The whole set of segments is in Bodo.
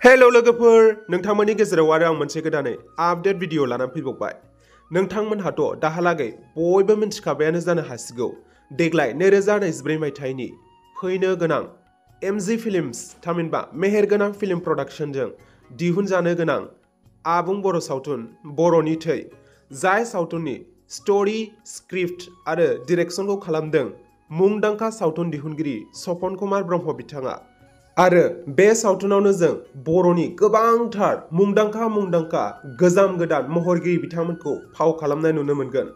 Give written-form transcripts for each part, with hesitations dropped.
हेलो लोगोफोर नोंथांमोननि गेजेराव आरो आं मोनसे गोदानै आपडेट भिडिअ लानानै फैबावबाय। नोंथांमोनहाथ' दाहालागै बयबो मिन्थिखाबायानो जानो हासिगौ देग्लाय 2024 मायथाइनि फैनो गोनां एमजि फिल्म्स थामहिनबा मेहेरगोनां फिल्म प्रडाक्शनजों दिहुनजानो गोनां आबुं बर' सावथुन बर'नि थै, जाय सावथुननि स्ट'री, स्क्रिप्ट आरो डिरेक्शनखौ खालामदों मुंदांखा सावथुन दिहुनगिरि सपन कुमार ब्रह्म बिथाङा। आरो बे सावथुनावनो जों बर'नि गोबांथार मुंदांखा गोजाम गोदान महरगिरि बिथांमोनखौ फाव खालामनाय नुनो मोनगोन।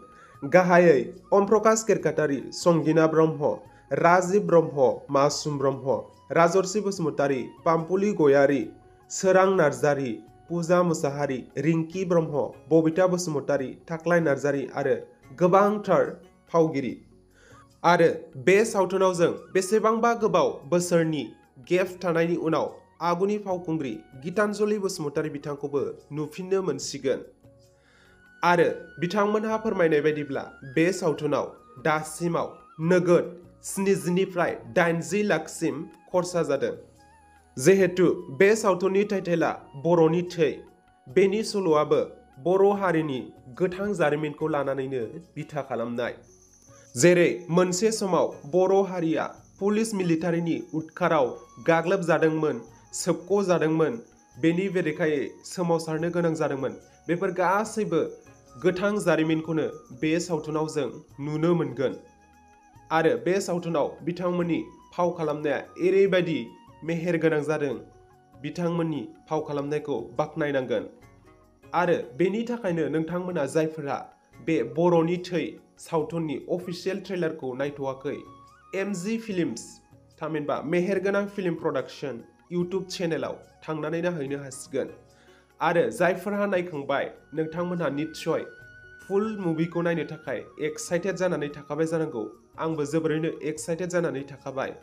गाहायै ओम प्रकाश केरकातारि, संगिना ब्रह्म, राजिब ब्रह्म, मासुम ब्रह्म, राजर्षि बसुमतारी, पाम्पुलि गयारी, सोरां नार्जारी, पूजा मुसाहारि, रिंकी ब्रह्म, बबिता बसुमतारी, थाख्लाय नार्जारी आरो गोबांथार फावगिरि। आरो बे सावथुनाव जों बेसेबांबा गोबाव बोसोरनि गेप थानायनि उनाव आगुनि फावखुंग्रि गीतांजलि बसुमतारी बिथांखौबो नुफिननो मोनसिगोन। आरो बिथांमोनहा फोरमायनाय बायदिब्ला बे सावथुनाव दासिमाव नोगोद 70निफ्राय 80 लाखसिम खरसा जादों। जिहेतु बे सावथुननि टाइटेला बर'नि थै, बेनि सल'आबो बर' हारिनि गोथां जारिमिनखौ लानानैनो बिथा खालामनाय। जेरै मोनसे समाव बर' हारिया पुलिस मिलिटारिनि उदखाराव गाग्लोबजादोंमोन, सोबख'जादोंमोन, बेनि बेरेखायै सोमावसारनो गोनां जादोंमोन। बेफोर गासैबो गोथां जारिमिनखौनो बे सावथुनाव जों नुनो मोनगोन। आरो बे सावथुनाव बिथांमोननि फाव खालामनाया ओरैबायदि मेहेरगोनां जादों, बिथांमोननि फाव खालामनायखौ बाख्नायनांगोन। आरो बेनि थाखायनो नोंथांमोना जायफोरा बे बर'नि थै सावथुननि अफिसियेल ट्रेलारखौ नायथ'वाखै, एमजि फिल्म्स थामहिनबा मेहेरगोनां फिल्म प्रडाक्शन इउटुब चेनेलाव थांनानै नायहैनो हासिगोन। आरो जायफोरहा नायखांबाय नोंथांमोनहा निस्सय फुल मुभिखौ नायनो थाखाय एक्साइटेड जानानै थाखाबाय जानांगौ। आंबो जोबोरैनो एक्साइटेड जानानै थाखाबाय।